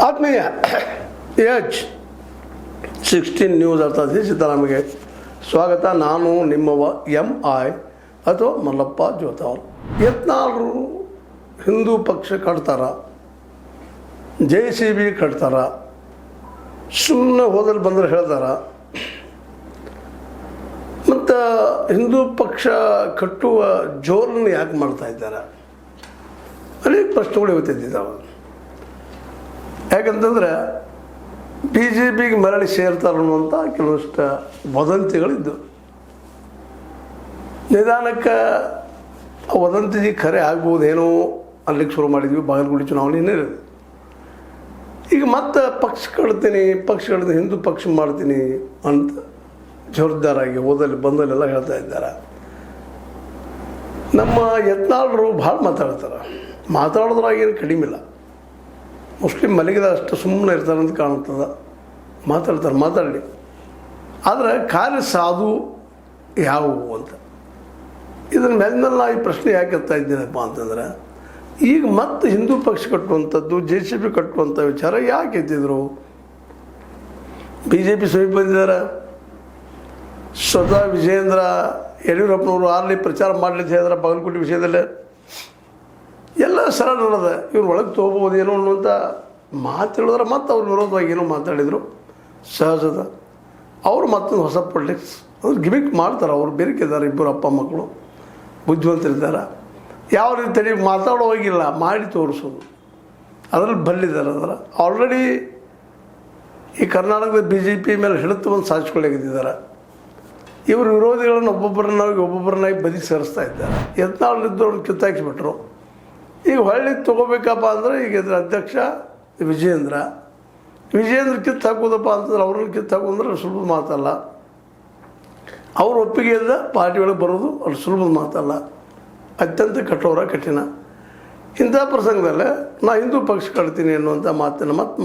ಆತ್ಮೀಯ H16 news ಅರ್ಥಾತ್ ಸಿದ್ದರಾಮಯ್ಯ ಸ್ವಾಗತ. ನಾನು ನಿಮ್ಮವ MI ಅಥವಾ ಮಲ್ಲಪ್ಪ ಜೋತಾವ್. ಯತ್ನಾಳರು ಹಿಂದೂ ಪಕ್ಷ ಕಟ್ತಾರ, JCB ಕಟ್ತಾರ, ಸುಮ್ಮನೆ ಹೋದಲ್ಲಿ ಬಂದರೆ ಹೇಳ್ತಾರ. ಮತ್ತು ಹಿಂದೂ ಪಕ್ಷ ಕಟ್ಟುವ ಜೋರನ್ನು ಯಾಕೆ ಮಾಡ್ತಾ ಇದ್ದಾರೆ? ಅನೇಕ ಪ್ರಶ್ನೆಗಳು ಇವತ್ತಿದ್ದಾವೆ. ಯಾಕಂತಂದರೆ BJPಗೆ ಮರಳಿ ಸೇರ್ತಾರೆ ಅನ್ನುವಂಥ ಕೆಲವಷ್ಟು ವದಂತಿಗಳಿದ್ದು, ನಿಧಾನಕ್ಕೆ ಆ ವದಂತಿ ಖರೆ ಆಗ್ಬೋದೇನೋ ಅಲ್ಲಿಗೆ ಶುರು ಮಾಡಿದ್ವಿ. ಬಾಗಲಕೋಟೆ ಚುನಾವಣೆಯೇ ಇರೋದು. ಈಗ ಮತ್ತೆ ಪಕ್ಷ ಕಟ್ತೀನಿ, ಹಿಂದೂ ಪಕ್ಷ ಮಾಡ್ತೀನಿ ಅಂತ ಜೋರ್ದಾರಾಗಿ ಓದಲ್ಲಿ ಬಂದಲ್ಲೆಲ್ಲ ಹೇಳ್ತಾ ಇದ್ದಾರೆ. ನಮ್ಮ ಯತ್ನಾಳರು ಭಾಳ ಮಾತಾಡೋದ್ರಾಗೇನು ಕಡಿಮೆ ಇಲ್ಲ. ಮುಸ್ಲಿಂ ಮಲಗಿದ ಅಷ್ಟು ಸುಮ್ಮನೆ ಇರ್ತಾರೆ ಅಂತ ಕಾಣ್ತದೆ. ಮಾತಾಡಲಿ. ಆದರೆ ಕಾರ್ಯ ಸಾಧು ಯಾವುವು ಅಂತ ಇದರ ಮೇಲ್ಮೇಲೆ ನಾ ಈ ಪ್ರಶ್ನೆ ಯಾಕೆ ಎತ್ತಾ ಇದ್ದೀನಪ್ಪ ಅಂತಂದ್ರೆ, ಈಗ ಮತ್ತೆ ಹಿಂದೂ ಪಕ್ಷ ಕಟ್ಟುವಂಥದ್ದು, JCB ಕಟ್ಟುವಂಥ ವಿಚಾರ ಯಾಕೆ ಎತ್ತಿದ್ರು? BJP ಸಮೀಪ ಬಂದಿದ್ದಾರೆ. ಸ್ವತಃ ವಿಜಯೇಂದ್ರ ಯಡಿಯೂರಪ್ಪನವರು ಅಲ್ಲಿ ಪ್ರಚಾರ ಮಾಡಲಿಕ್ಕೆ ಹೇಳಿದ್ರೆ ಬಾಗಲಕೋಟೆ ವಿಷಯದಲ್ಲೇ ಎಲ್ಲ ಸರಳ ನಡೆದ. ಇವ್ರು ಒಳಗೆ ತೊಗೋಬೋದೇನೋ ಅನ್ನುವಂಥ ಮಾತು ಹೇಳಿದ್ರೆ ಮತ್ತೆ ಅವ್ರ ವಿರೋಧವಾಗಿ ಏನೋ ಮಾತಾಡಿದರು. ಸಹಜದ ಅವರು ಮತ್ತೊಂದು ಹೊಸ ಪೊಲಿಟಿಕ್ಸ್ ಅವ್ರು ಗಿಮಿಕ್ ಮಾಡ್ತಾರೆ. ಅವ್ರು ಬೆರಕಿದ್ದಾರೆ, ಇಬ್ಬರು ಅಪ್ಪ ಮಕ್ಕಳು ಬುದ್ಧಿವಂತರಿದ್ದಾರೆ. ಯಾವ ರೀತಿ ಮಾತಾಡೋ ಹೋಗಿಲ್ಲ, ಮಾಡಿ ತೋರಿಸೋದು ಅದರಲ್ಲಿ ಬಲ್ಲಿದ್ದಾರೆ. ಅದರ ಆಲ್ರೆಡಿ ಈ ಕರ್ನಾಟಕದ BJP ಮೇಲೆ ಹಿಡಿತವನ್ನು ಸಾಧಿಸ್ಕೊಳ್ಳಿದ್ದಾರೆ. ಇವರು ವಿರೋಧಿಗಳನ್ನು ಒಬ್ಬೊಬ್ಬರನ್ನಾಗಿ ಬದಿ ಸೇರಿಸ್ತಾ ಇದ್ದಾರೆ. ಯತ್ನಾಳರಿದ್ದವ್ರನ್ನ ಕಿತ್ತಾಕಿಸ್ಬಿಟ್ರು. ಈಗ ಹೊಳ್ಳಿ ತೊಗೋಬೇಕಪ್ಪ ಅಂದರೆ ಈಗ ಇದರ ಅಧ್ಯಕ್ಷ ವಿಜಯೇಂದ್ರ ಕಿತ್ತು ಹಾಕೋದಪ್ಪ ಅಂತಂದ್ರೆ ಅವ್ರನ್ನ ಕಿತ್ತು ಹಾಕೋದ್ರೆ ಸುಲಭದ ಮಾತಲ್ಲ. ಅವ್ರ ಒಪ್ಪಿಗೆಯಿಂದ ಪಾರ್ಟಿ ಒಳಗೆ ಬರೋದು ಅವ್ರು ಸುಲಭದ ಮಾತಲ್ಲ. ಅತ್ಯಂತ ಕಠಿಣ. ಇಂಥ ಪ್ರಸಂಗದಲ್ಲೇ ನಾ ಹಿಂದೂ ಪಕ್ಷ ಕಟ್ತೀನಿ ಅನ್ನುವಂಥ ಮಾತನ್ನು ಮತ್ತೆ